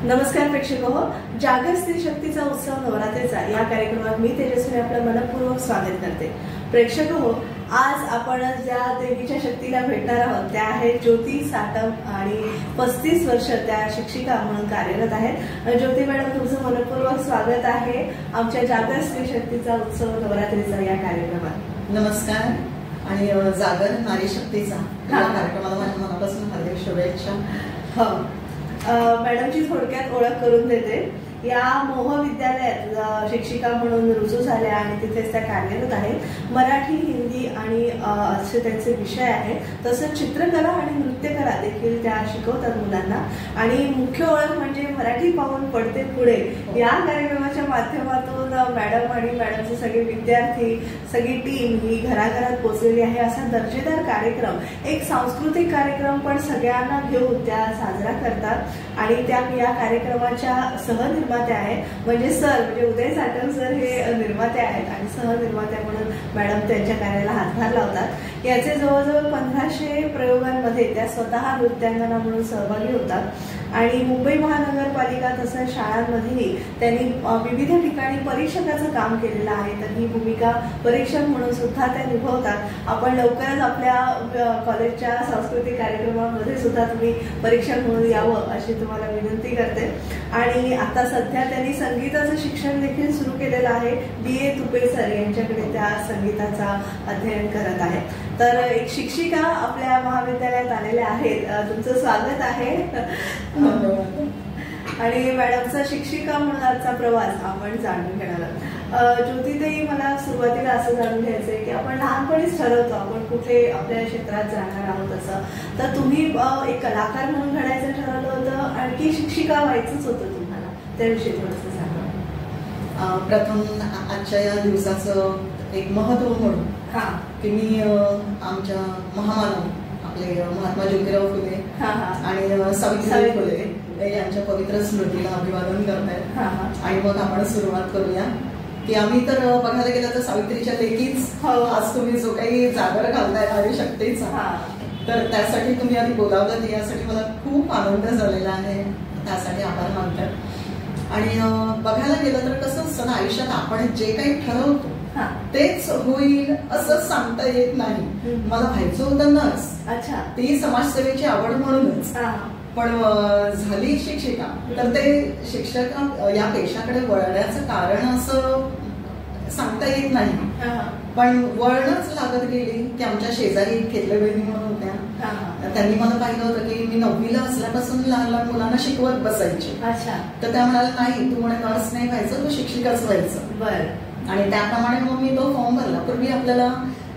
नमस्कार प्रेक्षक हो, जागर स्त्री शक्तीचा उत्सव नवरात्रीचा या कार्यक्रमात मी तेजस्वी आपलं मनपूर्वक स्वागत करते. प्रेक्षक हो, आज आपण ज्या देवीच्या शक्तीला भेटणार आहोत त्या आहेत ज्योती साटम आणि 35 वर्ष त्या शिक्षिका म्हणून कार्यरत आहेत. ज्योती मॅडम, तुमचं मनपूर्वक स्वागत आहे आमच्या जागर स्त्री शक्तीचा उत्सव नवरात्रीचा या कार्यक्रमात. नमस्कार आणि जागर नारी शक्तीचा कार्यक्रमाला माझ्या मनापासून हार्दिक शुभेच्छा. हो मॅडमची थोडक्यात ओळख करून देते. या मोह विद्यालयात शिक्षिका म्हणून रुजू झाल्या आणि तिथेच त्या कार्यरत आहेत. मराठी, हिंदी आणि असे त्यांचे विषय आहेत. तसंच चित्रकला आणि नृत्यकला देखील त्या शिकवतात मुलांना. आणि मुख्य ओळख म्हणजे मराठी पाहून पडते पुढे या कार्यक्रमाच्या माध्यमातून मॅडम आणि मॅडमचे सगळे विद्यार्थी, सगळी टीम ही घराघरात पोचलेली आहे. असा दर्जेदार कार्यक्रम, एक सांस्कृतिक कार्यक्रम पण सगळ्यांना घेऊन त्या साजरा करतात. आणि त्या या कार्यक्रमाच्या सहनिर्मात्या आहेत. म्हणजे उदय साटम सर हे निर्माते आहेत आणि सहनिर्मात्या म्हणून मॅडम त्यांच्या कार्याला हातभार लावतात. याचे जवळजवळ 1500 प्रयोगांमध्ये त्या स्वतः नृत्यांगना म्हणून सहभागी होतात. आणि मुंबई महानगरपालिका तसंच शाळांमध्येही त्यांनी विविध ठिकाणी परीक्षकाचं काम केलेलं आहे. तर ही भूमिका परीक्षक म्हणून सुद्धा त्या निभवतात. आपण लवकरच आपल्या कॉलेजच्या सांस्कृतिक कार्यक्रमामध्ये सुद्धा तुम्ही परीक्षक म्हणून यावं अशी तुम्हाला विनंती करते. आणि आता सध्या त्यांनी संगीताचं शिक्षण देखील सुरू केलेलं आहे. BA तुपे सर यांच्याकडे त्या संगीताचा अध्ययन करत आहेत. तर एक शिक्षिका आपल्या महाविद्यालयात आलेल्या आहेत. तुमचं स्वागत आहे. आणि मॅडमचा शिक्षिका म्हणून आजचा प्रवास आपण जाणून घेणार आहोत. ज्योतिताई, मला सुरुवातीला असं जाणून घ्यायचंय की आपण लहानपणीच ठरवतो आपण कुठे आपल्या क्षेत्रात जाणार आहोत असं. तर तुम्ही एक कलाकार म्हणून घडायचं ठरवलं होतं आणखी शिक्षिका व्हायचंच होतं तुम्हाला, त्याविषयी थोडंसं सांगा. प्रथम आजच्या या दिवसाचं एक महत्व म्हणून की मी आमच्या महामानव आपले महात्मा ज्योतिराव फुले आणि सावित्रीबाई फुले यांच्या पवित्र स्मृतीला अभिवादन करतायत. आणि मग आपण सुरुवात करूया की आम्ही तर बघायला गेलं तर सावित्रीच्या लेकीच आज तुम्ही जो काही जागर घालताय नारी शक्तीचा, तर त्यासाठी तुम्ही आधी बोलावलं यासाठी मला खूप आनंद झालेला आहे. त्यासाठी आभार मानतात. आणि बघायला गेलं तर कसं असतं ना, आयुष्यात आपण जे काही ठरवतो तेच होईल असं सांगता येत नाही. मला व्हायचं होतं नर्स, ती समाजसेवेची आवड म्हणूनच, पण झाली शिक्षिका. तर ते शिक्षका या पेशाकडे वळण्याचं कारण असं सांगता येत नाही, पण वळणच लागत गेली. की आमच्या शेजारी खेतले बहिणी म्हणून होत्या, त्यांनी मला पाहिलं होतं की मी 9वीला असल्यापासून लहान लहान मुलांना शिकवत बसायचे. तर त्या म्हणाल्या नाही, तू म्हणे नर्स नाही व्हायचं, तू शिक्षिकाच व्हायचं. आणि त्याप्रमाणे मग मी तो फॉर्म भरला. पूर्वी आपल्याला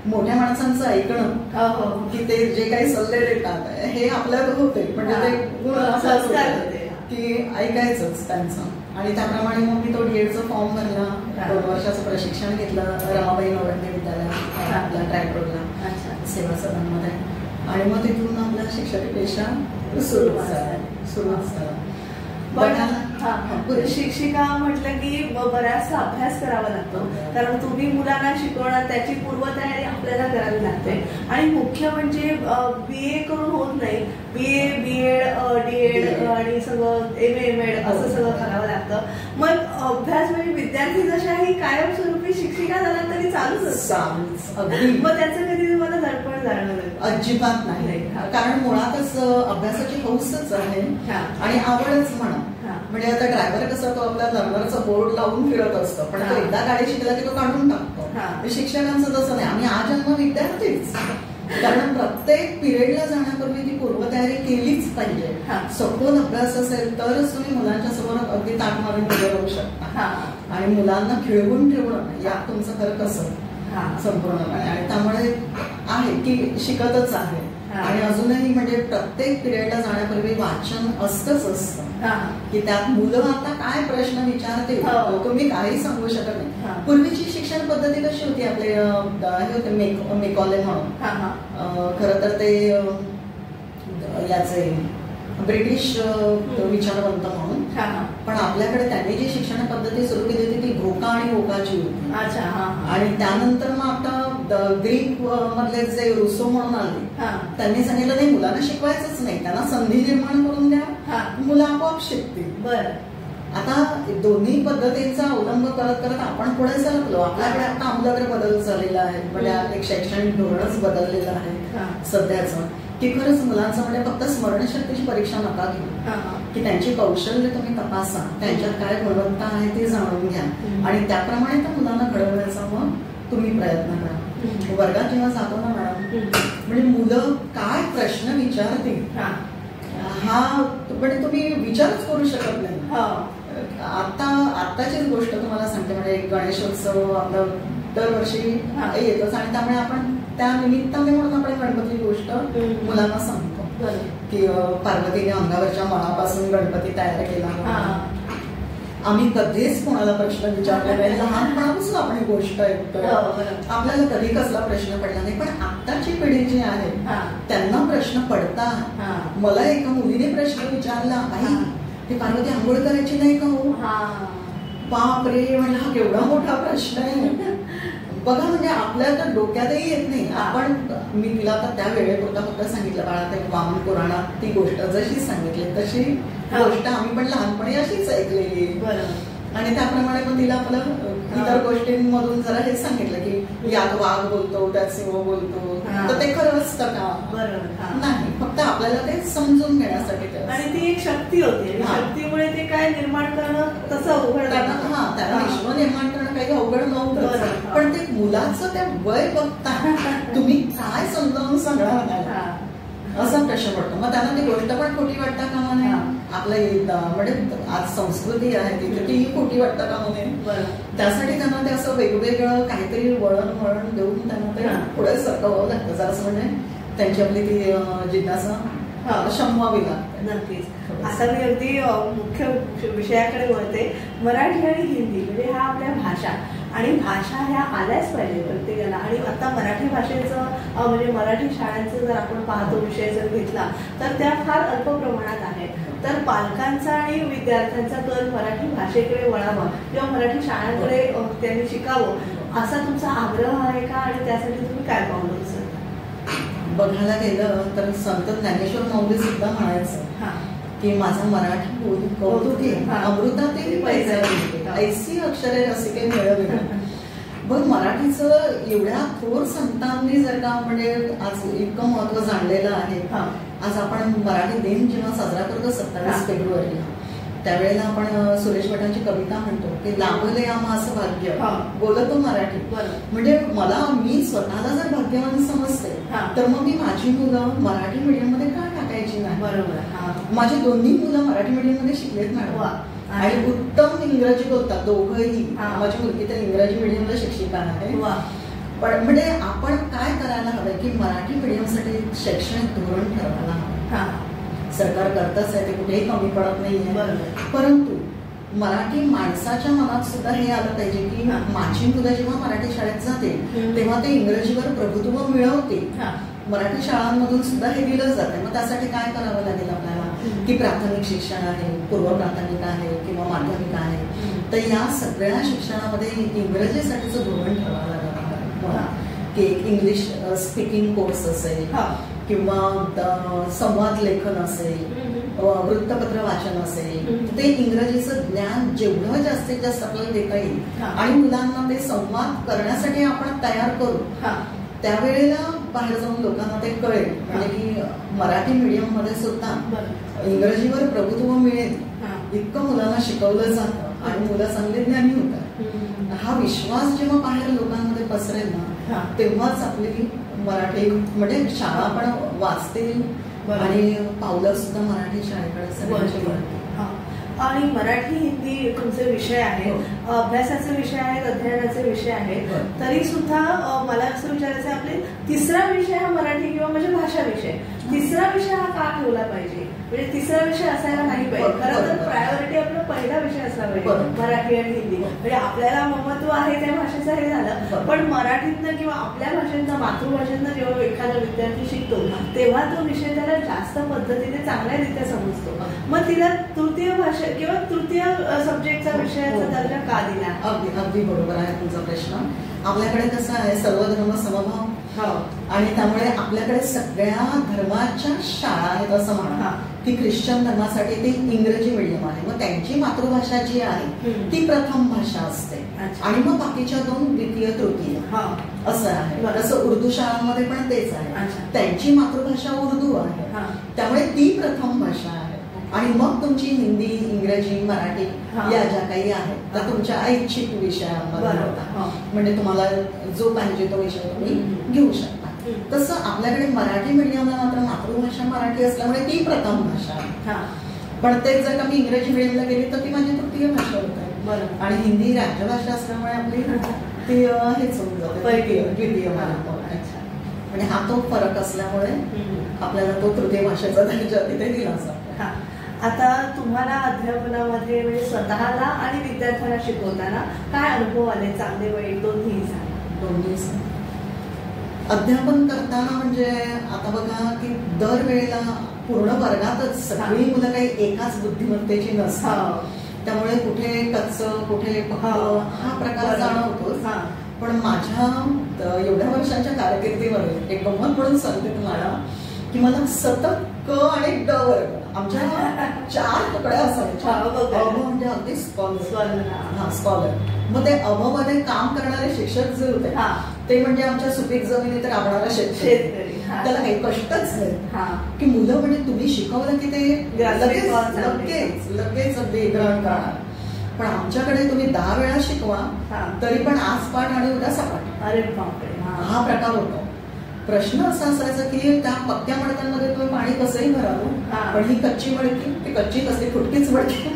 मोठ्या माणसांचं ऐकणं की ते जे काही सल्ले देतात हे आपल्याला होते, म्हणजे ते गुण असतात की ऐकायचंच त्यांचं. आणि त्याप्रमाणे मग मी तो DEDचा फॉर्म भरला. 2 वर्षाचं प्रशिक्षण घेतलं रमाबाई नवरंगे विद्यालयात आपल्या ट्रायकोडला सेवा सदनमध्ये. आणि मग तिथून आपला शिक्षक पेशा सुरुवात झाला. शिक्षिका म्हटलं की बराचसा अभ्यास करावा लागतो, कारण तुम्ही मुलांना शिकवणार त्याची पूर्वतयारी आपल्याला करावी लागते. आणि मुख्य म्हणजे BA करून होत नाही, BA, BEd, DEd आणि सगळं MA, MAd असं सगळं करावं लागतं. मग अभ्यास म्हणजे विद्यार्थी जशाही कायमस्वरूपी शिक्षिका झाला तरी चालूच असतं. मग त्याचं कधी तुम्हाला दडपण जाणवलं? अजिबात नाही, कारण मुळातच अभ्यासाची हौसच आहे आणि आवडच म्हणा. म्हणजे आता ड्रायव्हर कसा तो आपल्या लर्नरचा बोर्ड लावून फिरत असतो, पण तो एकदा गाडी शिकला की तो काढून टाकतो. शिक्षकांचं तसं नाही, आम्ही आजन्म विद्यार्थीच. कारण प्रत्येक पिरियडला जाण्यापूर्वी ती पूर्वतयारी केलीच पाहिजे. सखोल अभ्यास असेल तरच तुम्ही मुलांच्या समोर अगदी ताट मारून उभे राहू शकता. आणि मुलांना खिळवून ठेवणं यात तुमचं तर कसं संपूर्णपणे. आणि त्यामुळे आहे की शिकतच आहे. आणि अजूनही म्हणजे प्रत्येक पिरियडला जाण्यापूर्वी वाचन असतंच असतं की त्यात मुलं आता काय प्रश्न विचारते तुम्ही काही सांगू शकत नाही. पूर्वीची शिक्षण पद्धती कशी होती, आपले हे होते मेकॉले म्हणून, खरं तर ते याचे ब्रिटिश विचारवंत म्हणून, पण आपल्याकडे त्यांनी जी शिक्षण पद्धती सुरू केली होती ती घोका आणि ओकाची होती. आणि त्यानंतर मग आता ग्रीक मधले जे रुसो म्हणून आले त्यांनी सांगितलं नाही, मुलांना शिकवायचंच नाही, त्यांना संधी निर्माण करून द्या मुलं आपोआप शिकतील. बरं. आता दोन्ही पद्धतींचा अवलंब करत करत आपण पुढे सरकलो. आपल्याकडे आता आमूलाग्र बदल झालेला आहे. म्हणजे एक शैक्षणिक धोरणच बदललेलं आहे सध्याचं, की खरंच मुलांचं म्हणजे फक्त स्मरणशक्तीची परीक्षा नका घेऊ, की त्यांची कौशल्य तुम्ही तपासा, त्यांच्यात काय गुणवत्ता आहे ते जाणून घ्या आणि त्याप्रमाणे त्या मुलांना घडवण्याचा मग तुम्ही प्रयत्न करा. वर्गात जेव्हा जातो ना मॅडम, म्हणजे मुलं काय प्रश्न विचारतील हा म्हणजे तुम्ही विचारच करू शकत नाही. आताचीच गोष्ट तुम्हाला सांगते. म्हणजे गणेशोत्सव आपला दरवर्षी येतोच आणि त्यामुळे आपण त्या निमित्ताने म्हणून आपण गणपती गोष्ट मुलांना सांगतो की पार्वतीने अंगावरच्या मळापासून गणपती तयार केला. आम्ही कधीच कोणाला प्रश्न विचारला नाही. लहानपणापासून आपण ही गोष्ट ऐकतोय, आपल्याला कधी कसला प्रश्न पडला नाही. पण आत्ताची पिढी जी आहे त्यांना प्रश्न पडतात. मला एका मुलीने प्रश्न विचारला, आई ते पार्वती आंघोळ करायची नाही का हो? बापरे, म्हणजे हा केवढा मोठा प्रश्न आहे बघा. म्हणजे आपल्या तर डोक्यातही येत नाही. आपण मी तिला आता त्या वेळेपुरता फक्त सांगितलं, बाळा ते वामन पुराणात ती गोष्ट जशी सांगितली तशी गोष्ट आम्ही पण लहानपणी अशीच ऐकलेली आणि त्याप्रमाणे पण तिला आपलं इतर गोष्टींमधून जरा हेच सांगितलं की यात वाघ बोलतो, त्यात सिंह बोलतो, तर ते खरं असतं का? नाही, फक्त आपल्याला ते समजून घेण्यासाठी. आणि ती एक शक्ती होती. शक्तीमुळे ते काय निर्माण करणं तसं अवघड त्याला विश्व निर्माण करणं काही अवघड नव्हतं. पण ते मुलाचं ते वय बघता तुम्ही काय समजावून सांगणार असा प्रश्न पडतो. मग त्यांना ती गोष्ट पण खोटी वाटता कामा नये. आपलं म्हणजे आज संस्कृती आहे तिथे ती खोटी वाटता कामा नये. त्यासाठी त्यांना ते असं वेगवेगळं काहीतरी वळण देऊन त्यांना ते पुढे सरकवावं लागतं. जरा म्हणजे त्यांची आपली ती जिज्ञासा शमवावी लागते. नक्कीच. आता मी अगदी मुख्य विषयाकडे वळते. मराठी आणि हिंदी म्हणजे ह्या आपल्या भाषा आणि भाषा ह्या आल्याच पाहिजे प्रत्येकाला. आणि आता मराठी भाषेचं म्हणजे मराठी शाळांचं जर आपण पाहतो विषय जर घेतला तर त्या फार अल्प प्रमाणात आहेत. तर पालकांचा आणि विद्यार्थ्यांचा कल मराठी भाषेकडे वळावा किंवा मराठी शाळांकडे त्यांनी शिकावं असा तुमचा आग्रह आहे का? आणि त्यासाठी तुम्ही काय पावलं उचलता? बघायला गेलं तर संत ज्ञानेश्वर माऊली सुद्धा म्हणायचं की माझा मराठी बोल कौतुके अमृतातील पैसा ऐसी अक्षरे रसिके मिळवली. बघ, मराठीचं एवढ्या थोर संतांनी जर का म्हणजे आज इतकं महत्व जाणलेलं आहे. आज आपण मराठी दिन जेव्हा साजरा करतो 27 फेब्रुवारीला, त्यावेळेला आपण सुरेश भटांची कविता म्हणतो की लाभले आम्हास भाग्य बोलतो मराठी. म्हणजे मी स्वतःला जर भाग्यवान समजते तर मग मी माझी मुलं मराठी मीडियम मध्ये का टाकायची नाही? बरोबर. माझी दोन्ही मुलं मराठी मीडियम मध्ये शिकलेत मॅडम आणि उत्तम इंग्रजी बोलतात दोघंही. माझी मुलगी तर इंग्रजी मीडियमला शिक्षिका आहे. पण म्हणजे आपण काय करायला हवं की मराठी मीडियमसाठी शैक्षणिक धोरण ठरवायला हवं. सरकार करतच आहे, ते कुठेही कमी पडत नाहीये. परंतु मराठी माणसाच्या मनात सुद्धा हे आलं पाहिजे की माझी मुलं जेव्हा मराठी शाळेत जाते तेव्हा ते इंग्रजीवर प्रभुत्व मिळवते. मराठी शाळांमधून सुद्धा हे दिलं जाते. मग त्यासाठी काय करावं लागेल आपल्याला की प्राथमिक शिक्षण आहे, पूर्व प्राथमिक आहे किंवा माध्यमिक आहे, तर या सगळ्या शिक्षणामध्ये इंग्रजीसाठीचं धोरण ठरवावं लागेल की एक इंग्लिश स्पीकिंग कोर्स असेल किंवा संवाद लेखन असेल, वृत्तपत्र वाचन असेल, ते इंग्रजीचं ज्ञान जेवढं जास्तीत जास्त आपल्याला देता येईल आणि मुलांना ते संवाद करण्यासाठी आपण तयार करू, त्यावेळेला बाहेर जाऊन लोकांना ते कळेल. म्हणजे की मराठी मीडियम मध्ये सुद्धा इंग्रजीवर प्रभुत्व मिळेल इतकं मुलांना शिकवलं जातं आणि मुलं चांगले ज्ञानी होतात. हा विश्वास जेव्हा बाहेर लोकांमध्ये पसरेल ना तेव्हाच आपली मराठी म्हणजे शाळा पण वाचतील आणि पावलं सुद्धा मराठी शाळेकडे सगळ्यांची वाढतील. आणि मराठी हिंदी तुमचे विषय आहेत, अभ्यासाचे विषय आहेत, अध्ययनाचे विषय आहेत, तरी सुद्धा मला असं विचारायचं आहे आपले तिसरा विषय हा मराठी किंवा म्हणजे भाषा विषय, तिसरा विषय हा का ठेवला पाहिजे? म्हणजे तिसरा विषय असायला नाही पाहिजे. खरं तर प्रायोरिटी आपला पहिला विषय असला पाहिजे मराठी आणि हिंदी. म्हणजे आपल्याला महत्व आहे त्या भाषेचं हे झालं, पण मराठीतनं किंवा आपल्या भाषेतनं मातृभाषेतनं जेव्हा एखादा विद्यार्थी शिकतो तेव्हा तो विषय त्याला जास्त पद्धतीने चांगल्यारीत्या समजतो. मग तिला तृतीय भाषा किंवा तृतीय सब्जेक्टचा विषयाचा दर्जा का दिला? अगदी बरोबर आहे तुमचा प्रश्न. आपल्याकडे कसं आहे सर्वधर्म समभाव आणि त्यामुळे आपल्याकडे सगळ्या धर्माच्या शाळा आहेत असं म्हणा की ख्रिश्चन धर्मासाठी ती इंग्रजी मीडियम आहे, मग त्यांची मातृभाषा जी आहे ती प्रथम भाषा असते आणि मग बाकीच्या 2 द्वितीय तृतीय असं आहे. तसं उर्दू शाळांमध्ये पण तेच आहे, त्यांची मातृभाषा उर्दू आहे त्यामुळे ती प्रथम भाषा आहे आणि मग तुमची हिंदी, इंग्रजी, मराठी या ज्या काही आहेत तर तुमच्या ऐच्छिक विषयांमध्ये होता, म्हणजे तुम्हाला जो पाहिजे तो विषय तुम्ही घेऊ शकता. तसं आपल्याकडे मराठी मीडियमला मात्र मातृभाषा मराठी असल्यामुळे ती प्रथम भाषा आहे, पण तेच जर का मी इंग्रजी मीडियमला गेली तर ती माझी तृतीय भाषा होत आहे आणि हिंदी राष्ट्रभाषा असल्यामुळे आपली ती हेच होऊन जाते द्वितीय म्हणजे हा तो फरक असल्यामुळे आपल्याला तो तृतीय भाषेचा दर्जा तिथे दिला जातो. आता तुम्हाला अध्यापनामध्ये म्हणजे स्वतःला आणि विद्यार्थ्यांना शिकवताना काय अनुभव आले, चांगले वाईट दोन्ही? अध्यापन करताना म्हणजे आता बघा की दरवेळेला पूर्ण वर्गातच सगळी मुलं काही एकाच बुद्धिमत्तेची नसतात, त्यामुळे कुठे कच्च कुठे हा प्रकार जाणवतोच. पण माझ्या एवढ्या वर्षांच्या कारकिर्दीमध्ये एक गंमत म्हणून सांगते तुम्हाला की मला सतत क आणि ड वर्ग आमच्या 4 तुकड्या असायच्या. म्हणजे अगदी स्कॉलर. मग ते मध्ये काम करणारे शिक्षक जे होते ते म्हणजे आमच्या सुपीक जमिनीत राबणारा शेतकरी, त्याला काही कष्टच नाही की मुलं म्हणजे तुम्ही शिकवलं की ते लगेच अगदी ग्रहण करणार. पण आमच्याकडे तुम्ही 10 वेळा शिकवा तरी पण आज पाठ आणि उद्या सपाट. अरे बापरे, हा प्रकार होतो. प्रश्न असा असायचा की त्या पक्क्या मडक्यांमध्ये तुम्ही पाणी कसंही भरावं, पण ही कच्ची मडकी ती कच्ची कसली फुटकीच मडकी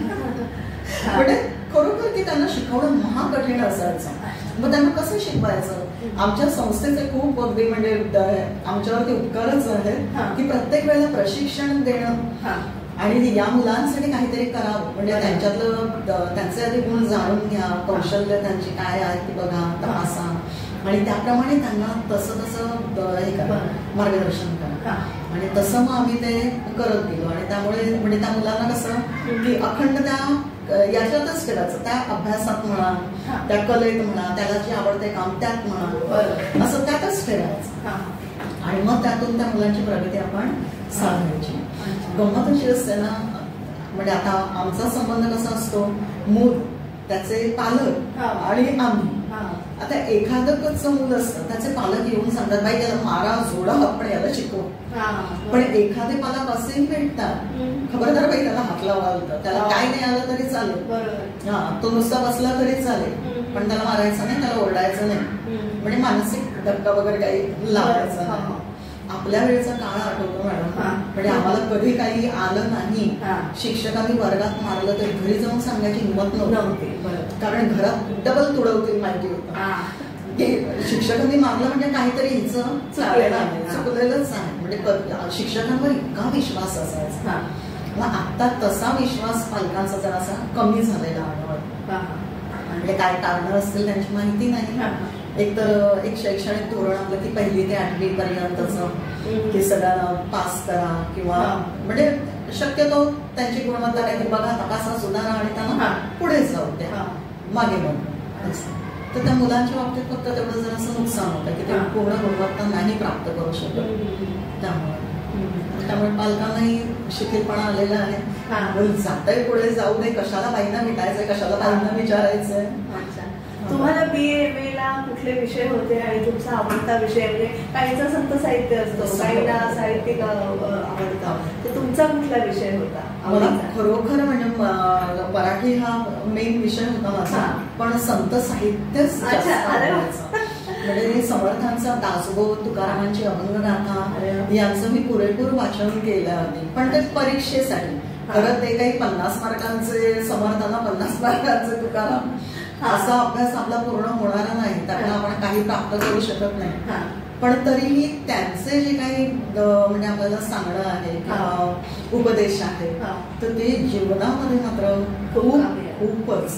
म्हणजे खरोखर की त्यांना शिकवणं महाकठीण असायचं. मग त्यांना कसं शिकवायचं? आमच्या संस्थेचे खूप अगदी म्हणजे आमच्यावरती उपकारच आहेत की प्रत्येक वेळेला प्रशिक्षण देणं आणि या मुलांसाठी काहीतरी करावं, म्हणजे त्यांच्यातलं त्यांचे आधी गुण जाणून घ्या, कौशल्य त्यांची काय आहे ती बघा, तपासा आणि त्याप्रमाणे त्यांना तसं हे करा, मार्गदर्शन करा. आणि तसं मग आम्ही ते करत गेलो आणि त्यामुळे म्हणजे त्या मुलांना कसं की अखंड त्या याच्यातच ठेवायचं, त्या अभ्यासात म्हणा, त्या कलेत म्हणा, त्याला जे आवडते काम त्यात म्हणा, असं त्यातच ठेवायचं आणि मग त्यातून त्या मुलांची प्रगती आपण साधायची. गंमत अशी असते ना, म्हणजे आता आमचा संबंध कसा असतो, मूल, त्याचे पालक आणि आम्ही. आता एखादं कच्चं मूल असतं त्याचे पालक येऊन सांगतात बाई याला मारा जोडा आपण याला शिकवू, पण एखादे पालक असेही भेटतात खबरदार बाई त्याला हात लावायला, त्याला काय नाही आलं तरी चालेल, तो नुसता बसला तरी चालेल पण त्याला मारायचं नाही, त्याला ओरडायचं नाही, म्हणजे मानसिक धक्का वगैरे काही लावायचा नाही. आपल्या वेळेचा काळ आठवतो मॅडम, म्हणजे आम्हाला कधी काही आलं नाही, शिक्षकांनी वर्गात मारलं तरी घरी जाऊन सांगायची हिंमत नव्हती, कारण घरात डबल तुडवतील माहिती होतं. शिक्षकांनी मारलं म्हणजे काहीतरी हिचं चुकलेलंच आहे, म्हणजे शिक्षकांवर इतका विश्वास असायचा. मग आता तसा विश्वास पालकांचा जरासा कमी झालेला आढळतो. म्हणजे काय कारण असतील त्यांची माहिती नाही. एकतर एक शैक्षणिक धोरण आपलं की 1ली ते 8वी पर्यंतच की सगळ्यांना पास करा किंवा म्हणजे शक्यतो त्यांची गुणवत्ता काहीतरी बघा, तपासा, सुधारा आणि त्यांना पुढे जाऊ द्या, मागे बघा. तर त्या मुलांच्या बाबतीत फक्त तेवढं जरासं नुकसान होतं की ते पूर्ण गुणवत्ता नाही प्राप्त करू शकत. त्यामुळे पालकांनाही शिथिलपणा आलेला आहे, जातंय पुढे जाऊ दे, कशाला बाईंना भेटायचंय, कशाला बाईंना विचारायचंय. तुम्हाला BA ला कुठले विषय होते आणि तुमचा आवडता विषय? म्हणजे काहींचा संत साहित्य असतो, काहींना साहित्यिक आवडतं, तर तुमचा कुठला विषय होता? मला खरोखर म्हणजे मराठी हा मेन विषय होता माझा, पण संत साहित्यच म्हणजे समर्थांचा दासबोध, तुकारामांची अभंगगाथा यांचं मी पुरेपूर वाचन केलं आधी, पण ते परीक्षेसाठी. खरं ते काही 50 मार्कांचे समर्थांना 50 मार्कांचे तुकाराम असा अभ्यास आपला पूर्ण होणारा नाही, त्याला आपण काही प्राप्त करू शकत नाही. पण तरीही त्यांचे जे काही म्हणजे आपल्याला सांगणं आहे किंवा उपदेश आहे तर ते जीवनामध्ये मात्र खूपच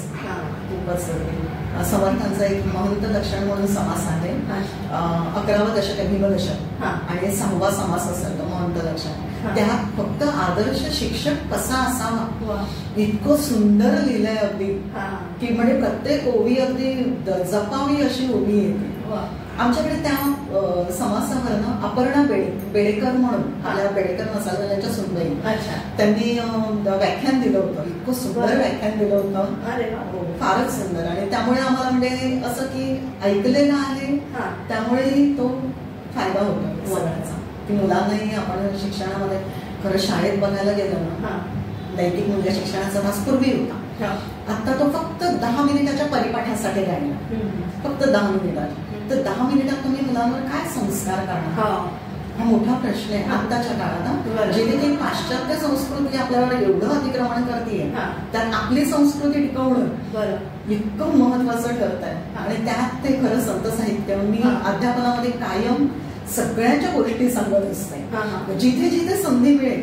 समर्थांचा एक महंत लक्षण म्हणून समास आहे. 11वं दशक आहे भीमदशक आणि 6वा समास असेल तो महंत लक्षण. त्यात फक्त आदर्श शिक्षक कसा असावा इतकं सुंदर लिहिलंय अगदी की म्हणजे प्रत्येक ओवी अगदी जपावी अशी ओवी येते आमच्याकडे त्या समासावरनं अपर्णा बेडेकर म्हणून आपल्या बेडेकर मसालेवाल्यांच्या सुनबाई त्यांनी व्याख्यान दिलं होतं. इतकं सुंदर व्याख्यान दिलं होतं, फारच सुंदर. आणि त्यामुळे आम्हाला म्हणजे असं की ऐकलेलं आहे, त्यामुळेही तो फायदा होतो सगळ्यांचा, की मुलांनाही आपण शिक्षणामध्ये खरं शाळेत बघायला गेलं ना, नैतिक मूल्य शिक्षणाचा तास पूर्वी होता. आता तो फक्त 10 मिनिटाच्या परिपाठासाठी राहिला, फक्त 10 मिनिटात. तर 10 मिनिटात तुम्ही मुलांवर काय संस्कार करणार, हा मोठा प्रश्न आहे आताच्या काळात. जिथे की पाश्चात्य संस्कृती आपल्यावर एवढं अतिक्रमण करते, त्यात आपली संस्कृती टिकवणं इतकं महत्वाचं ठरत आहे. आणि त्यात ते खरं संत साहित्य मी अध्यापनामध्ये कायम सगळ्यांच्या गोष्टी सांगत असते. जिथे जिथे संधी मिळेल,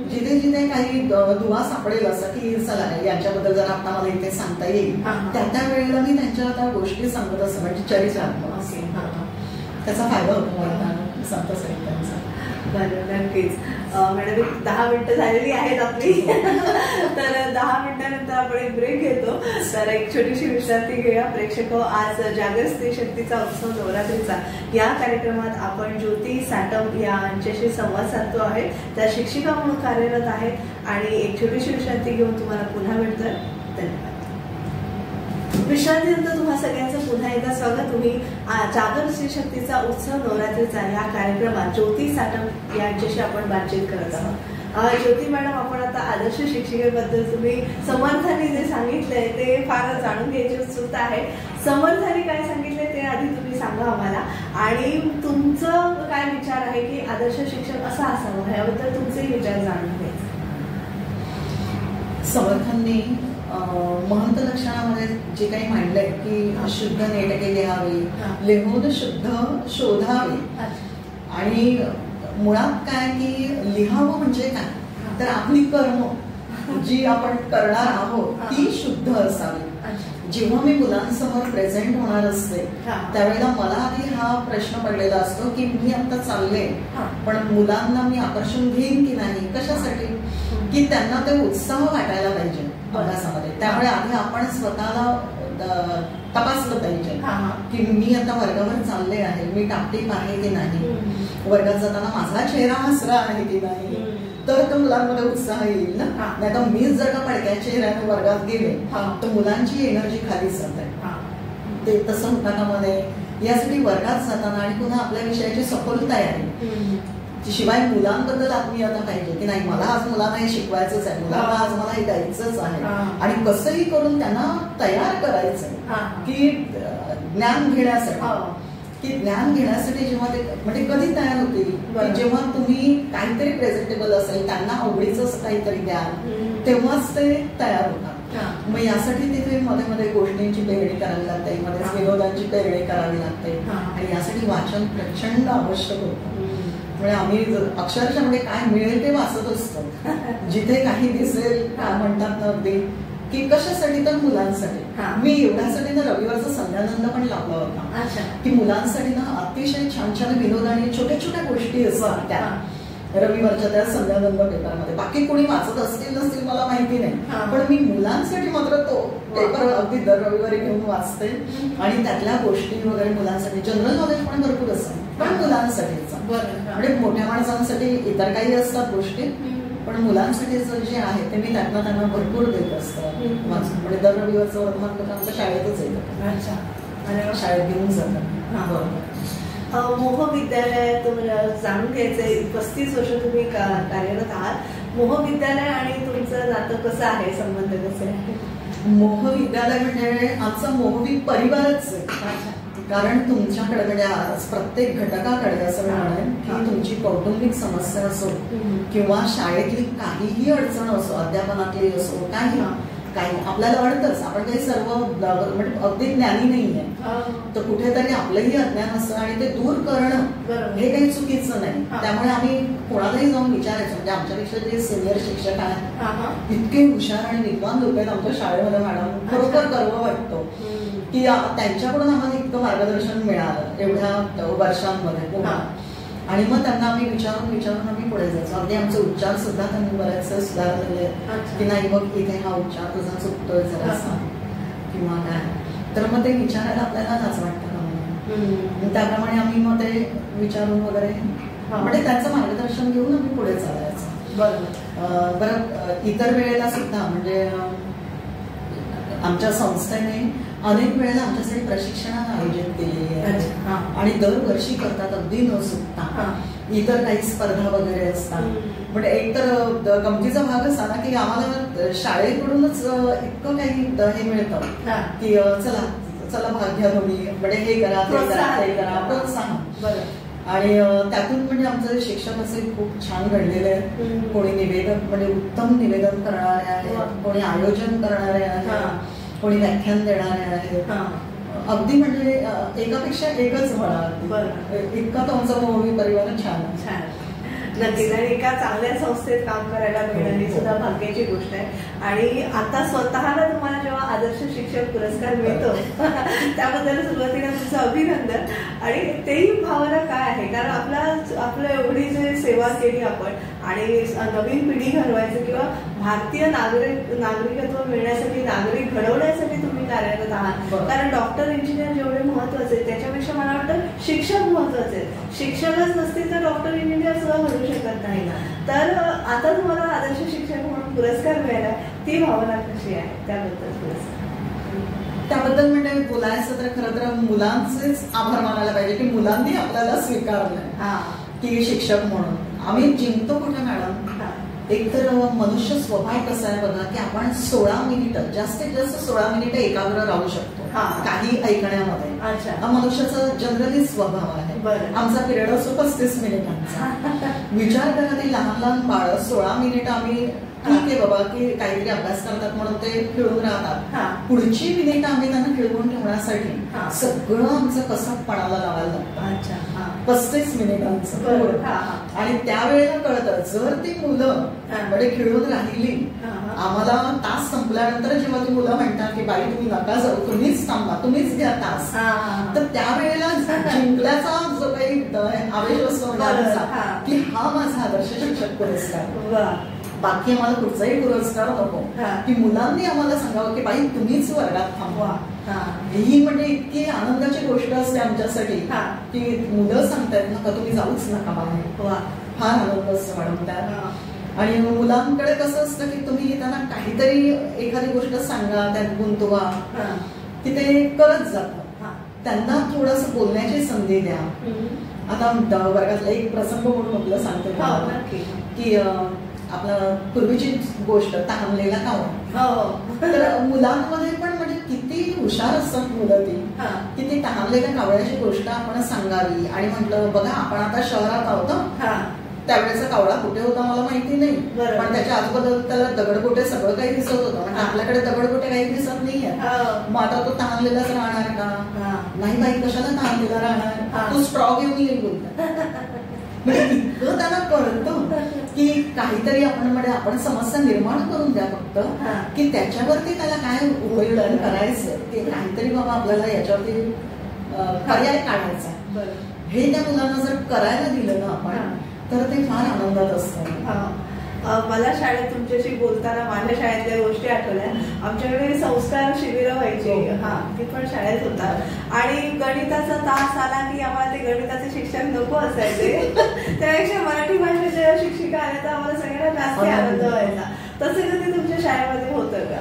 जिथे जिथे काही दुवा सापडेल असं की चला यांच्याबद्दल जर आता मला इथे सांगता येईल, त्या वेळेला मी त्यांच्या त्या गोष्टी सांगत असते. म्हणजे चरित्र त्याचा फायदा होतो मला संत साहित्यांचा. नक्कीच मॅडम, 10 मिनिटं झालेली आहेत आपली, तर 10 मिनिटानंतर आपण एक ब्रेक घेतो. तर एक छोटीशी विश्रांती घेऊया. प्रेक्षक, आज जागर स्त्री शक्तीचा उत्सव नवरात्रीचा या कार्यक्रमात आपण ज्योती साटम यांच्याशी संवाद साधतो आहे. त्या शिक्षिका म्हणून कार्यरत आहेत आणि एक छोटीशी विश्रांती घेऊन तुम्हाला पुन्हा भेटतोय. धन्यवाद. विश्रांतीनंतर तुम्हा सगळ्यांचं पुन्हा एकदा स्वागत. तुम्ही जागर स्त्री शक्तीचा उत्सव नवरात्रीचा या कार्यक्रमात ज्योती साटम यांच्याशी आपण बातचीत करत आहोत. ज्योती मॅडम, आपण आता आदर्श शिक्षिकेबद्दल तुम्ही समर्थाने जे सांगितलंय ते फार जाणून घ्यायची उत्सुकता आहे. समर्थाने काय सांगितलंय ते आधी तुम्ही सांगा आम्हाला, आणि तुमचं काय विचार आहे की आदर्श शिक्षक असा असावं, याबद्दल तुमचे विचार जाणून घ्यायचे. समर्थांनी महंत लक्षणामध्ये जे काही मांडलंय की शुद्ध नेटके लिहावे, लिहून शुद्ध शोधावे. आणि मुळात काय की लिहावं म्हणजे काय, तर आपली कर्म जी आपण करणार आहोत ती शुद्ध असावी. जेव्हा मी मुलांसमोर प्रेझेंट होणार असते त्यावेळेला मला आधी हा प्रश्न पडलेला असतो की मी आता चालले, पण मुलांना मी आकर्षून घेईन की नाही, कशासाठी, की त्यांना ते उत्साह वाटायला पाहिजे अभ्यासामध्ये. त्यामुळे आधी आपण स्वतःला तपासलं पाहिजे की मी आता वर्गावर चालले आहे, मी टापटीप आहे की नाही, वर्गात जाताना माझा चेहरा हसरा आहे की नाही, तर मुलांमध्ये उत्साह येईल ना. नाही तर मीच जर का पडक्या चेहऱ्याने वर्गात गेले तर मुलांची एनर्जी खाली जाते. ते तसं होता कामा नये. यासाठी वर्गात जाताना आणि पुन्हा आपल्या विषयाची सखोल तयारी, शिवाय मुलांबद्दल आत्मीयता पाहिजे की नाही मला आज मुलांना हे शिकवायचंच आहे, मुलांना आज मला हे द्यायचंच आहे, आणि कसंही करून त्यांना तयार करायचंय की ज्ञान घेण्यासाठी. की ज्ञान घेण्यासाठी जेव्हा ते म्हणजे कधी तयार होतील, जेव्हा तुम्ही काहीतरी प्रेझेंटेबल असेल, त्यांना आवडीच काहीतरी द्याल, तेव्हाच ते तयार होतात. मग यासाठी तिथे मध्ये मध्ये गोष्टींची पेरणी करावी लागते, मध्ये विनोदांची पेरणी करावी लागते, आणि यासाठी वाचन प्रचंड आवश्यक होतं. म्हणजे आम्ही अक्षरशः म्हणजे काय मिळेल ते वाचत असतो, जिथे काही दिसेल म्हणतात ना अगदी, की कशासाठी, तर मुलांसाठी. मी एवढ्यासाठी ना रविवारचा संध्यानंद पण लावला होता की मुलांसाठी ना अतिशय छान छान विनोद आणि छोट्या छोट्या गोष्टी असतात त्या रविवारच्या त्या संध्यानंद पेपरमध्ये. बाकी कोणी वाचत असतील नसतील मला माहिती नाही, पण मी मुलांसाठी मात्र तो पेपर अगदी दर रविवारी घेऊन वाचते. आणि त्यातल्या गोष्टी वगैरे मुलांसाठी, जनरल नॉलेज पण भरपूर असतं, पण मुलांसाठीच. म्हणजे मोठ्या माणसांसाठी इतर काही असतात गोष्टी, पण मुलांसाठी जे आहे ते मी त्यांना भरपूर देत असतो. म्हणजे दर रविवारचं वर्तमानपत्र आमच्या शाळेतच येतं, शाळेत घेऊन जातात. मोह विद्यालयात जाणून घ्यायचंय, 35 वर्ष तुम्ही कार्यरत आहात. मोह विद्यालय आणि तुमचं नातं कसं आहे, संबंध कसे आहे? मोह विद्यालय म्हणजे आमचा मोहवी परिवारच आहे. कारण तुमच्याकडे म्हणजे प्रत्येक घटकाकडे असं मी म्हणेन की तुमची कौटुंबिक समस्या असो किंवा शाळेतली काहीही अडचण असो, अध्यापनातली असो, काही आपल्याला अडतंच. आपण काही सर्व म्हणजे अगदी ज्ञानी नाहीये, तर कुठेतरी आपलंही अज्ञान असतं आणि ते दूर करणं हे काही चुकीचं नाही. त्यामुळे आम्ही कोणालाही जाऊन विचारायचं. म्हणजे आमच्यापेक्षा जे सिनियर शिक्षक आहेत इतके हुशार आणि विद्वान लोक आहेत आमच्या शाळेमध्ये मॅडम, खरोखर गर्व वाटतो की त्यांच्याकडून आम्हाला इतकं मार्गदर्शन मिळालं एवढ्या वर्षांमध्ये. आणि मग त्यांना आम्ही विचारून आम्ही पुढे जायचो. अगदी आमचे उच्चार सुद्धा त्यांनी बरेचसे सुधारलेले की नाही बघ इथे हा उच्चार तुझा चुकतोय जरासा किंवा काय, तर मग ते विचारायला आपल्याला लाज वाटतं. त्याप्रमाणे आम्ही मग ते विचारून वगैरे म्हणजे त्यांचं मार्गदर्शन घेऊन आम्ही पुढे चालायचं. बरं इतर वेळेला सुद्धा म्हणजे आमच्या संस्थेने अनेक वेळेला आमच्यासाठी प्रशिक्षण आयोजित केलेली आहे आणि दरवर्षी करतात अगदी न चुकता. इतर काही स्पर्धा वगैरे असतात. म्हणजे एक तर गमतीचा भाग असा ना की आम्हाला शाळेकडूनच इतकं काही हे मिळतं की चला चला भाग घ्या तुम्ही, म्हणजे हे करा ते करा प्रोत्साहन. आणि त्यातून म्हणजे आमचे शिक्षक असे खूप छान घडलेले आहेत. कोणी निवेदन म्हणजे उत्तम निवेदन करणारे आहेत, कोणी आयोजन करणारे आहेत, कोणी व्याख्यान देणारे आहेत. अगदी म्हणजे एकापेक्षा एकच म्हणा, इतका तो आमचा मोहवी परिवार छान आहे. नक्कीच. आणि एका चांगल्या संस्थेत काम करायला मिळणं ही सुद्धा भाग्याची गोष्ट आहे. आणि आता स्वतःला तुम्हाला जेव्हा आदर्श शिक्षक पुरस्कार मिळतो त्याबद्दल सुरुवातीला तुमचं अभिनंदन. आणि तेही भावना काय आहे, कारण आपलं एवढी जे सेवा केली आपण आणि नवीन पिढी घडवायचं किंवा भारतीय नागरिकत्व मिळण्यासाठी, नागरिक घडवण्यासाठी तुम्ही कार्यरत आहात. कारण डॉक्टर इंजिनियर जेवढे महत्वाचे त्याच्यापेक्षा मला वाटतं शिक्षक महत्वाचे. शिक्षकच नसतील तर डॉक्टर इंजिनियर सुद्धा घडू शकत नाही. तर आता तुम्हाला आदर्श शिक्षक म्हणून पुरस्कार मिळाला, ती भावना कशी आहे त्याबद्दल म्हणजे बोलायचं तर खरं तर मुलांचेच आभार मानायला पाहिजे की मुलांनी आपल्याला स्वीकारलं की शिक्षक म्हणून. आम्ही जिंकतो कुठे मॅडम, एक तर मनुष्य स्वभाव कसा आहे बघा की आपण 16 मिनिटं जास्तीत जास्त 16 मिनिटं एकाग्र राहू शकतो काही ऐकण्यामध्ये. मनुष्याचा जनरली स्वभाव आहे. आमचा पिरियड असतो 35 मिनिटांचा. विचार करा ती लहान लहान बाळ 16 मिनिटं आम्ही ठीक आहे बाबा की काहीतरी अभ्यास करतात म्हणून ते खेळून राहतात. पुढची मिनिटं आम्ही त्यांना खेळवून ठेवण्यासाठी सगळं आमचं कसं पणाला लावायला लागतं 35 मिनिटांचं. आणि त्यावेळेला कळतं जर ती मुलं म्हणजे खेळून राहिली, आम्हाला तास संपल्यानंतर जेव्हा ती मुलं म्हणतात की बाई तुम्ही नका जाऊ, तुम्हीच थांबा, तुम्हीच घ्या तास, तर त्यावेळेला जिंकल्याचा जो काही आवेश असतो की हा माझा आदर्श शिक्षक पुरस्कार. बाकी आम्हाला कुठचाही पुरस्कार नको की मुलांनी आम्हाला सांगावं की बाई तुम्हीच वर्गात थांबवा. ही म्हणजे इतकी आनंदाची गोष्ट असते आमच्यासाठी की मुलं सांगतायत नका तुम्ही जाऊच नका बाहेर. फार आनंद असतो मॅडम त्यात. आणि मुलांकडे कसं असतं की तुम्ही त्यांना काहीतरी एखादी गोष्ट सांगा, त्यात गुंतवा की ते करत जातात. त्यांना थोडंसं बोलण्याची संधी द्या. आता वर्गातला एक प्रसंग म्हणून आपलं सांगते की आपलं पूर्वीची गोष्ट तहानलेला कावळा. तर मुलांमध्ये पण म्हणजे किती हुशार असतात मुलं ती की ती तहानलेल्या कावळ्याची गोष्ट आपण सांगावी. आणि म्हटलं बघा आपण आता शहरात आहोत, त्यावेळेचा कावळा कुठे होता मला माहिती नाही, पण त्याच्या आजूबाजूला त्याला दगडगोटे सगळं काही दिसत होतं. म्हणजे आपल्याकडे दगडगोटे काही दिसत नाहीये. मग आता तो तहानलेलाच राहणार का? नाही बाई कशाला तहानलेला राहणार, तो स्ट्रॉ घेऊन येईल बोलतात. म्हणजे इतकं त्यांना कळतं की काहीतरी आपण समस्या निर्माण करून द्या फक्त की त्याच्यावरती त्याला काय उपयोजन करायचं, ते काहीतरी बाबा आपल्याला याच्यावरती पर्याय काढायचा. हे त्या मुलांना जर करायला दिलं ना आपण तर ते फार आनंदात असतं. मला शाळेत तुमच्याशी बोलताना माझ्या शाळेतल्या गोष्टी आठवल्या. आमच्याकडे संस्कार शिबिरं व्हायची, ती पण शाळेत होतात. आणि गणिताचा तास आला की आम्हाला ते गणिताचे शिक्षक नको असायचे, त्यापेक्षा मराठी भाषेच्या शिक्षिका आल्या तर आम्हाला सगळ्यांना जास्त आनंद व्हायचा. तसं कधी तुमच्या शाळेमध्ये होतं का?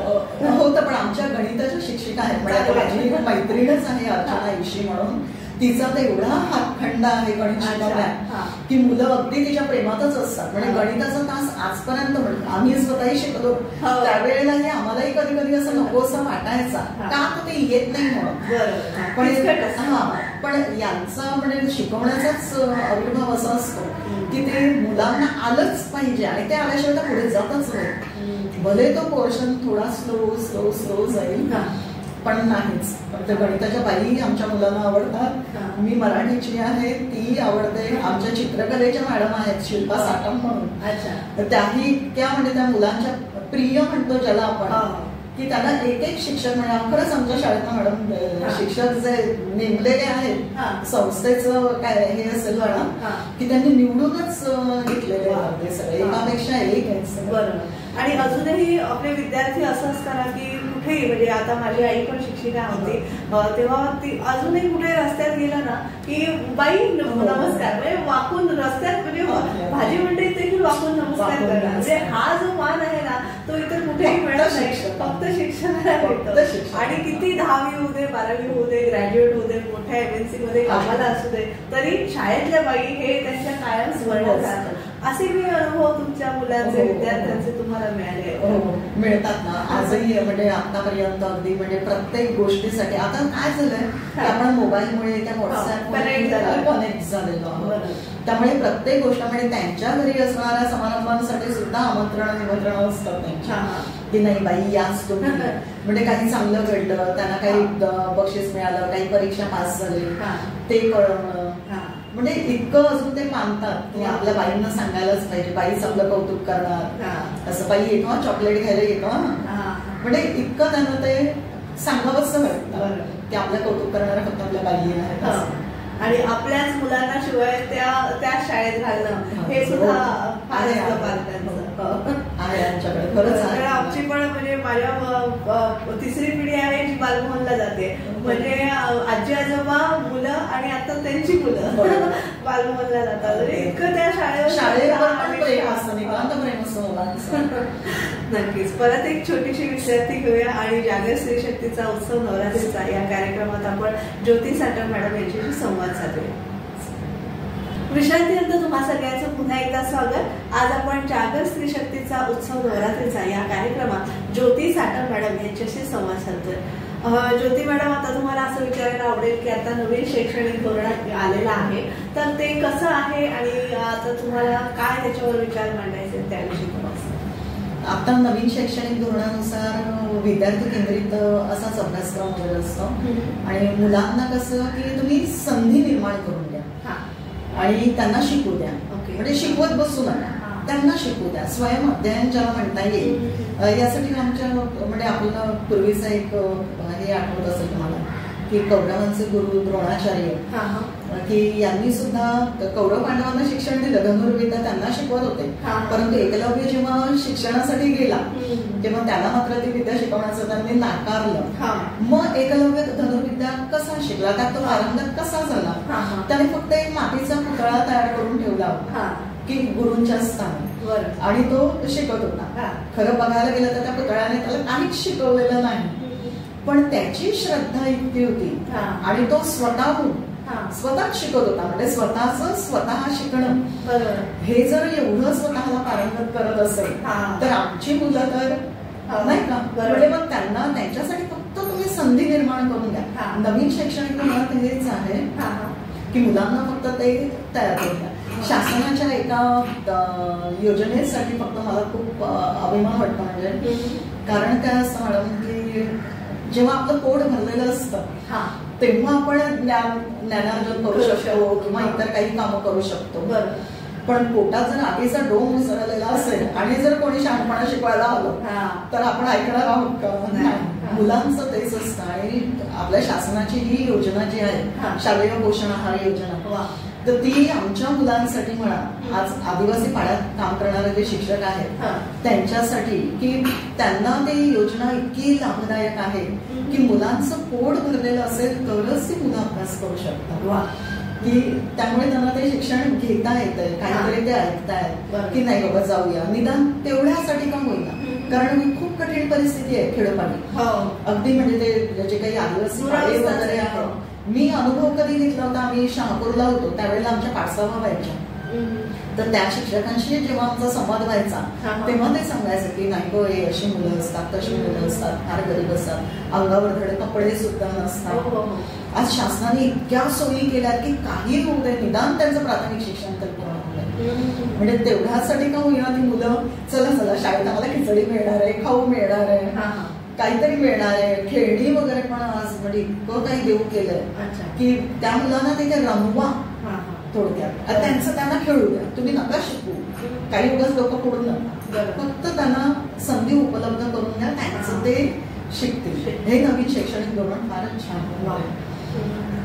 होतं, पण आमच्या गणिताच्या शिक्षिका आहेत. माझी मैत्रीणच आहे अर्चना ईशी म्हणून, तिचा तर एवढा हातखंड आहे गणित शिकवण्यात की मुलं अगदी तिच्या प्रेमातच असतात. म्हणजे गणिताचा तास आजपर्यंत आम्ही स्वतःही शिकलो, त्यावेळेलाही आम्हालाही कधी कधी असं नको असं वाटायचा का ते येत नाही म्हणून. पण यांचा म्हणजे शिकवण्याचाच आविर्भाव असा असतो की ते मुलांना आलंच पाहिजे आणि ते आल्याशिवाय तर पुढे जातच नाही. भले तो पोर्शन थोडा स्लो स्लो स्लो जाईल पण नाहीच. पण गणिताच्या बाई आमच्या मुलांना आवडतात. मी मराठीची आहे ती आवडते. आमच्या चित्रकलेच्या मॅडम आहेत शिल्पा साटम म्हणून, तर त्याही इतक्या म्हणजे त्या मुलांच्या प्रिय म्हणतो ज्याला आपण की त्यांना एक एक शिक्षक म्हणजे खरंच आमच्या शाळेत मॅडम शिक्षक जे नेमलेले आहेत संस्थेचं काय हे असेल मॅडम की त्यांनी निवडूनच घेतलेले सगळे एकापेक्षा एक आहेत. बरोबर. आणि अजूनही आपले विद्यार्थी असंच करा की कुठेही, म्हणजे आता माझी आई पण शिक्षिका होती तेव्हा ती अजूनही कुठे रस्त्यात गेलं ना की बाई नमस्कार, म्हणजे वाकून रस्त्यात, म्हणजे भाजी मंडईत देखील वाकून नमस्कार करणं, म्हणजे हा जो मान आहे ना तो इतर कुठेही मिळत नाही, फक्त शिक्षणाला मिळतं. आणि किती 10वी होऊ दे, 12वी होऊ दे, ग्रॅज्युएट होऊ दे, मोठ्या MNC मध्ये कामाला असू दे, तरी शाळेतल्या बाई हे त्यांच्या कायम स्मरणात राहतात. असे काही अनुभव तुमच्या मुलांचे, विद्यार्थ्यांचे तुम्हाला मिळाले? मिळतात ना आजही, म्हणजे आतापर्यंत अगदी, म्हणजे प्रत्येक गोष्टीसाठी आता काय झालंय आपण मोबाईलमुळे त्या व्हॉट्सअपमुळे कनेक्ट झालेलो आहोत. त्यामुळे प्रत्येक गोष्ट, म्हणजे त्यांच्या घरी असणाऱ्या समारंभांसाठी सुद्धा आमंत्रण निमंत्रण असतात त्यांच्या, की नाही बाई याच तुम्ही, म्हणजे काही चांगलं घडलं, त्यांना काही बक्षीस मिळालं, काही परीक्षा पास झाली ते कळवणं, म्हणजे इतकं अजून ते मानतात की आपल्या बाईंना सांगायलाच पाहिजे, बाईच आपलं कौतुक करणार, असं बाई येतो चॉकलेट घ्यायला येतो, म्हणजे इतकं त्यांना ते सांगावंच वाटतं की आपलं कौतुक करणारा फक्त आपल्या बाई आहेत. आणि आपल्याच मुलांना शिवाय त्या शाळेत घालणं हे सुद्धा फार आहे आमच्याकडे, खरंच आहे. आमची पण, म्हणजे माझ्या तिसरी पिढी आहे जी बालभवनला जाते, म्हणजे आजी आजोबा मुलं आणि आता त्यांची मुलं बालभवनला जातात, इतकं त्या शाळेवर प्रेम असतं, निवांत प्रेम असतं. नक्कीच. परत एक छोटीशी विद्यार्थी घेऊया आणि जागर स्त्री शक्तीचा उत्सव नवरात्रीचा या कार्यक्रमात आपण ज्योती साटम मॅडम यांच्याशी संवाद साधूया. विश्रांतीनंतर तुम्हा सगळ्यांचं पुन्हा एकदा स्वागत. आज आपण जागर स्त्री शक्तीचा उत्सव नवरात्रीचा या कार्यक्रमात ज्योती साटम मॅडम यांच्याशी संवाद साधतोय. ज्योती मॅडम, आता तुम्हाला असं विचारायला आवडेल की आता नवीन शैक्षणिक धोरण आलेलं आहे, तर ते कसं आहे आणि आता तुम्हाला काय त्याच्यावर विचार मांडायचे त्याविषयी तुम्हाला? आता नवीन शैक्षणिक धोरणानुसार विद्यार्थी केंद्रित असाच अभ्यासक्रम वगैरे असतो आणि मुलांना कसं की तुम्ही संधी निर्माण करून द्या आणि त्यांना शिकू द्या, म्हणजे शिकवत बसू नका, त्यांना शिकू द्या, स्वयं अध्ययन ज्याला म्हणता येईल. यासाठी आमच्या, म्हणजे आपल्याला पूर्वीचा एक हे आठवत असेल तुम्हाला की कौरवांचे गुरु द्रोणाचार्य, की यांनी सुद्धा कौरव पांडवांना शिक्षण दिलं, धनुर्विद्या त्यांना शिकवत होते, परंतु एकलव्य जेव्हा शिक्षणासाठी गेला तेव्हा त्याला मात्र ती विद्या शिकवण्याचं त्यांनी नाकारलं. मग एकलव्य धनुर्विद्या कसा शिकला, त्यात तो पारंगत कसा झाला, त्याने फक्त एक मातीचा पुतळा तयार करून ठेवला की गुरूंच्या स्थानी, आणि तो शिकत होता. खरं बघायला गेलं तर त्या पुतळ्याने त्याला काहीच शिकवलेलं नाही, पण त्याची श्रद्धा इतकी होती आणि तो स्वतःच शिकत होता, म्हणजे स्वतः शिकणं. हे जर एवढं स्वतःला पारंगत करत असेल तर आमची मुलं तर नाही का, म्हणजे मग त्यांना त्यांच्यासाठी फक्त तुम्ही संधी निर्माण करून द्या. नवीन शैक्षणिक धोरणात हेच आहे की मुलांना फक्त ते तयार करून द्या. शासनाच्या एका योजनेसाठी फक्त मला खूप अभिमान वाटतो, म्हणजे कारण काय असतं मॅडम की जेव्हा आपलं पोट भरलेलं असतं तेव्हा आपण ज्ञानार्जन करू शकतो किंवा इतर काही कामं करू शकतो. पण पोटात जर आधीचा डोंग उसळलेला असेल आणि जर कोणी शहाणपणा शिकवायला आलं तर आपण ऐकणार आहोत का? नाही. मुलांचं तेच असतं. आणि आपल्या शासनाची ही योजना जी आहे शालेय पोषण आहार योजना, तर ती आमच्या मुलांसाठी म्हणा, आज आदिवासी पाड्यात काम करणारे जे शिक्षक आहेत त्यांच्यासाठी, की त्यांना ती योजना इतकी लाभदायक आहे की मुलांचं पोट भरलेलं असेल तरच ती मुलं अभ्यास करू शकतात, की त्यामुळे त्यांना ते शिक्षण घेता येतंय, काहीतरी ते ऐकतायत की नाही बाबा जाऊया, निदान तेवढ्यासाठी का होईना. कारण खूप कठीण परिस्थिती आहे खेडोपाडी, अगदी म्हणजे ते जे काही आदिवासी पाडे वगैरे आहे. मी अनुभव कधी घेतला होता, आम्ही शहापूरला होतो त्यावेळेला आमच्या पाठसभा व्हायच्या, तर त्या शिक्षकांशी जेव्हा आमचा संवाद व्हायचा तेव्हा ते सांगायचं की नाही गो, हे अशी मुलं असतात, तशी मुलं असतात, फार गरीब असतात, अंगावर धडे कपडे सुद्धा नसतात. आज शासनाने इतक्या सोयी केल्या की काही होऊ दे, निदान त्यांचं प्राथमिक शिक्षण तर पूर्ण होईल. म्हणजे तेवढ्यासाठी का होईना ती मुलं चला शाळेत आम्हाला खिचडी मिळणार आहे, खाऊ मिळणार आहे, काहीतरी मिळणार आहे, खेळणी वगैरे पण आज म्हणजे इतकं काही देऊ केलंय की त्या मुलांना तिथे रमवा. थोडक्यात त्यांचं त्यांना खेळू द्या, तुम्ही नका शिकू, काही उगाच डोकं फोडून नका, फक्त त्यांना संधी उपलब्ध करून द्या, त्यांचं ते शिकतील. हे नवीन शैक्षणिक धोरण फारच छान.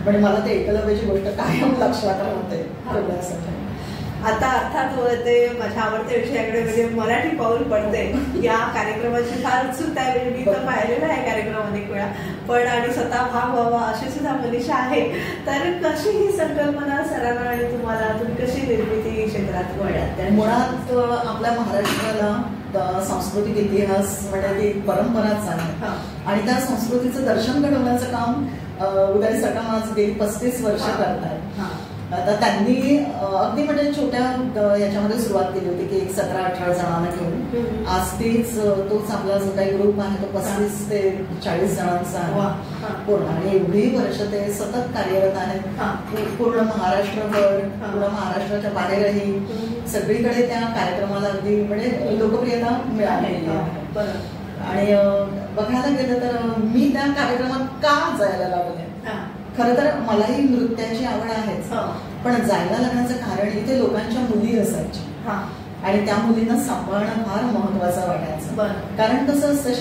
म्हणजे मला ते एकलव्याची गोष्ट कायम लक्षात राहते. आता अर्थात ते माझ्या आवडत्या विषयाकडे म्हणजे मराठी पाऊल पडते. या कार्यक्रमाची फार उत्सुकता आहे, म्हणजे मी तर पाहिलेला आहे कार्यक्रम अनेक वेळा, पण आणि स्वतः भाग व्हावा अशी सुद्धा मनीषा आहे. तर कशी ही संकल्पना सरांना आणि तुम्ही कशी निर्मिती क्षेत्रात वळलात? मुळात आपल्या महाराष्ट्राला सांस्कृतिक इतिहास म्हणजे ती परंपराच आहे आणि त्या संस्कृतीचं दर्शन घडवण्याचं काम उदय सटम आज गेली 35 वर्ष करतात. आता त्यांनी अगदी म्हणजे छोट्या याच्यामध्ये सुरुवात केली होती की 17-18 जणांना घेऊन. आज तोच आपला जो काही ग्रुप आहे तो 35 ते 40 जणांचा आहे पूर्ण, आणि एवढी वर्ष ते सतत कार्यरत आहेत पूर्ण महाराष्ट्रभर, पूर्ण महाराष्ट्राच्या बाहेरही सगळीकडे त्या कार्यक्रमाला अगदी म्हणजे लोकप्रियता मिळालेली आहे. आणि बघायला गेलं तर मी त्या कार्यक्रमात का जायला लागले, खरं तर मलाही नृत्याची आवड आहेच, पण जायला लागण्याचं कारण इथे लोकांच्या मुली असायच्या आणि त्या मुलींना सांभाळणं फार महत्वाचं वाटायचं. कारण कसं असतं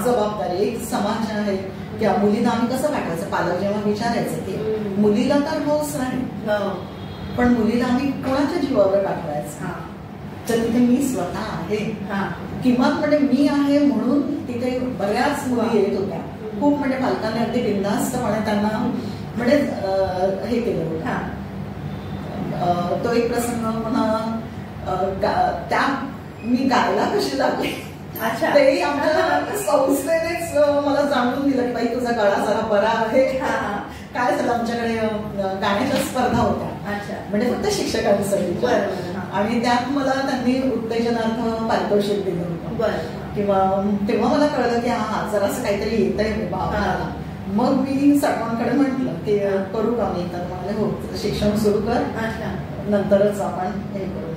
जबाबदारी एक समाज आहे की मुलींना आम्ही कसं पाठवायचं, पालक जेव्हा विचारायचं की मुलीला तर हौस आहे पण मुलीला आम्ही कोणाच्या जीवावर पाठवायचं, तर तिथे मी स्वतः आहे किंवा म्हणजे मी आहे म्हणून तिथे बऱ्याच मुली येत होत्या. खूप म्हणजे पालकांनी अगदी बिनधास्तपणे त्यांना म्हणजे हे केलं होतं. तो एक प्रसंग पुन्हा त्या मी गायला कशी लागली तेही आमच्या संस्थेनेच मला जाणून दिलं की बाई तुझा गळा जरा बरा आहे. काय झालं, आमच्याकडे गाण्याच्या स्पर्धा होत्या म्हणजे फक्त शिक्षकांसाठी, आणि त्यात मला त्यांनी उत्तेजनार्थ पारितोषिक दिलं होतं किंवा तेव्हा मला कळलं की हा जरासं काहीतरी येत आहे बाबा. मग मी सटवांकडे म्हटलं की करू का मी, तर म्हणाले हो शिक्षण सुरू कर नंतरच आपण हे करू.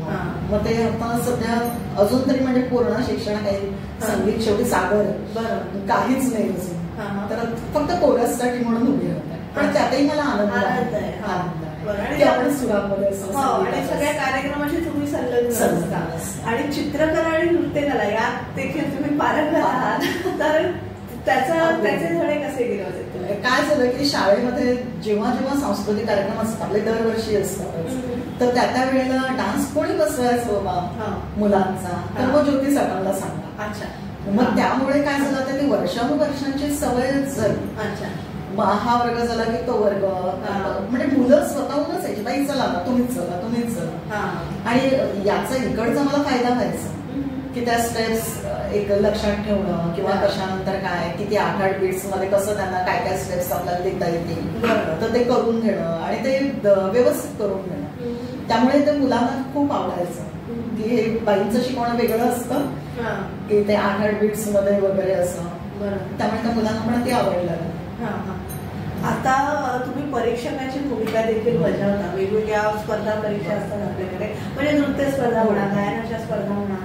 मग ते आता सध्या अजून तरी म्हणजे पूर्ण शिक्षण काही संगीत शेवटी सागर काहीच नाही अजून, तर फक्त कोरससाठी म्हणून उभी होते, पण त्यातही मला आनंद आहे. आपण सुरामध्ये आणि सगळ्या कार्यक्रमाशी तुम्ही संलग्न असता आणि चित्रकला आणि नृत्यकला यात देखील तुम्ही पारंगत आहात, तर त्याचे धडे कसे गेले होते? काय झालं की शाळेमध्ये जेव्हा जेव्हा सांस्कृतिक कार्यक्रम असतात आपले दरवर्षी असतात, तर त्या वेळेला डान्स कोणी बसवायचं बाबा मुलांचा, तर मग ज्योती सटांना सांगा. अच्छा. मग त्यामुळे काय झालं आता ती वर्षानुवर्षांची सवयच झाली. हा वर्ग झाला की तो वर्ग, म्हणजे मुलं स्वतःहूनच यायची बाई चला तुम्हीच चला. आणि याचा इकडचा मला फायदा व्हायचा की त्या स्टेप्स एक लक्षात ठेवणं किंवा कशानंतर काय किती 8-8 बीट्स मध्ये कसं त्यांना काय काय स्टेप्स आपल्याला देता येतील तर ते करून घेणं आणि ते व्यवस्थित करून घेणं. त्यामुळे ते मुलांना खूप आवडायचं की हे बाईंचं शिकवणं वेगळं असतं की ते 8-8 बीट्स मध्ये वगैरे असं, त्यामुळे त्या मुलांना पण ते आवडलं. आता तुम्ही परीक्षकाची भूमिका देखील बजावता. वेगवेगळ्या स्पर्धा परीक्षा असतात आपल्याकडे, म्हणजे नृत्य स्पर्धा म्हणा, गायनाच्या स्पर्धा म्हणा,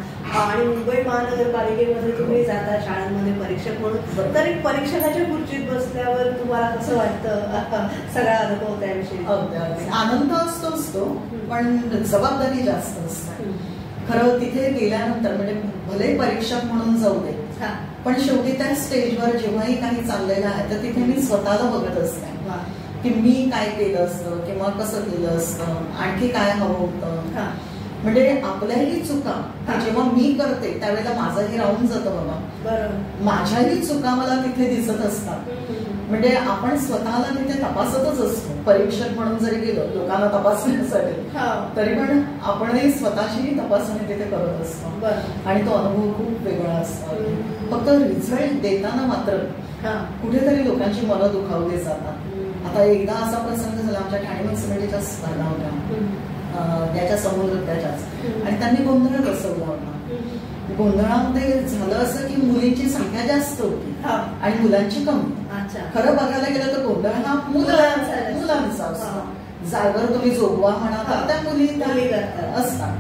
आणि मुंबई महानगरपालिकेमध्ये तुम्ही जाता शाळांमध्ये परीक्षक म्हणून. तर एक परीक्षकाच्या खुर्चीत बसल्यावर तुम्हाला कसं वाटतं, सगळा अनुभव त्याविषयी? आनंद असतोच तो, पण जबाबदारी जास्त असते. खरं तिथे गेल्यानंतर म्हणजे भले परीक्षक म्हणून जाऊ दे, पण शेवटी त्या स्टेजवर जेव्हाही काही चाललेलं आहे तर तिथे मी स्वतःला बघत असते की मी काय केलं असतं किंवा कसं केलं असतं, आणखी काय हवं होतं. म्हणजे आपल्याही चुका जेव्हा मी करते त्यावेळेला माझंही राहून जातं बाबा, माझ्याही चुका मला तिथे दिसत असतात. म्हणजे आपण स्वतःला तिथे तपासतच असतो. परीक्षक म्हणून जरी गेलो लोकांना तपासण्यासाठी, तरी पण आपणही स्वतःची तपासणी तिथे करत असतो आणि तो अनुभव खूप वेगळा असतो. फक्त रिझल्ट देताना मात्र कुठेतरी लोकांची मनं दुखावली जातात. आता एकदा असा प्रसंग झाला, आमच्या ठाणे म्युनिसिपालिटीच्या स्पर्धा होत्या याच्या समुद्रत्याच्याच, आणि त्यांनी गोंधळ बसवला होता. गोंधळामध्ये झालं असं की मुलींची संख्या जास्त होती आणि मुलांची कमी. खरं बघायला गेलं तर गोंधळ हा मुलांचा असतो. जागर तुम्ही जोगवा म्हणा तर त्या मुली असतात.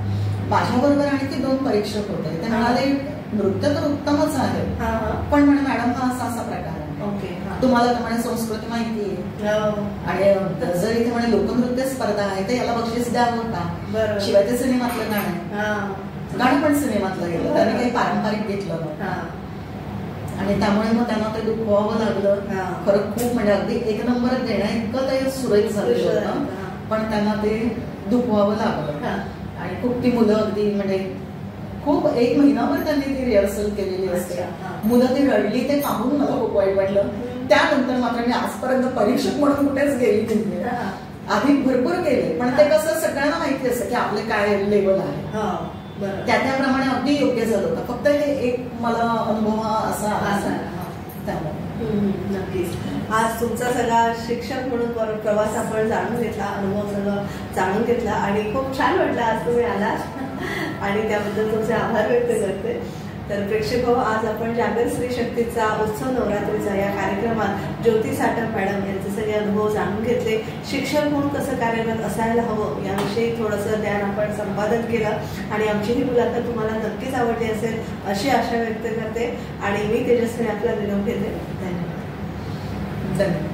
माझ्याबरोबर आणखी 2 परीक्षक होते. ते म्हणाले नृत्य तर उत्तमच आहे, पण म्हणे मॅडम हा असा प्रकार आहे, तुम्हाला म्हणे संस्कृती माहिती आहे आणि जर इथे म्हणे लोकनृत्य स्पर्धा आहे तर याला बक्षीस द्यावं का? शिवाय ते सिनेमातलं गाणं पण सिनेमातलं गेलं, त्याने काही पारंपरिक घेतलं आणि त्यामुळे मग त्यांना ते दुखवावं लागलं. खरं खूप म्हणजे अगदी 1 नंबर देण्या इतकं ते सुरेख झालेलं होतं, पण त्यांना ते दुखवावं लागलं. आणि खूप ती मुलं अगदी म्हणजे खूप 1 महिनाभर त्यांनी ती रिहर्सल केलेली असते. मुलं ती रडली ते पाहून मला खूप वाईट वाटलं. त्यानंतर मात्र मी आजपर्यंत परीक्षक म्हणून कुठेच गेली नाही. आधी भरपूर केले, पण ते कसं सगळ्यांना माहिती असतं की आपले काय लेवल आहे, त्याप्रमाणे अगदी योग्य झालं होतं. फक्त हे एक मला अनुभव असा नक्कीच. आज तुमचा सगळा शिक्षक म्हणून प्रवास आपण जाणून घेतला, अनुभव सगळं जाणून घेतला आणि खूप छान वाटलं आज तुम्ही आलात आणि त्याबद्दल तुमचे आभार व्यक्त करते. तर प्रेक्षक हो, आज आपण जागर स्त्री शक्तीचा उत्सव नवरात्रीचा या कार्यक्रमात ज्योती साटम मॅडम यांचे सगळे अनुभव जाणून घेतले. शिक्षक म्हणून कसं कार्यरत असायला हवं याविषयी थोडंसं ज्ञान आपण संपादन केलं आणि आमची ही मुलाखत तुम्हाला नक्कीच आवडली असेल अशी आशा व्यक्त करते आणि मी तेजस्वी आपला निरोप घेते. धन्यवाद.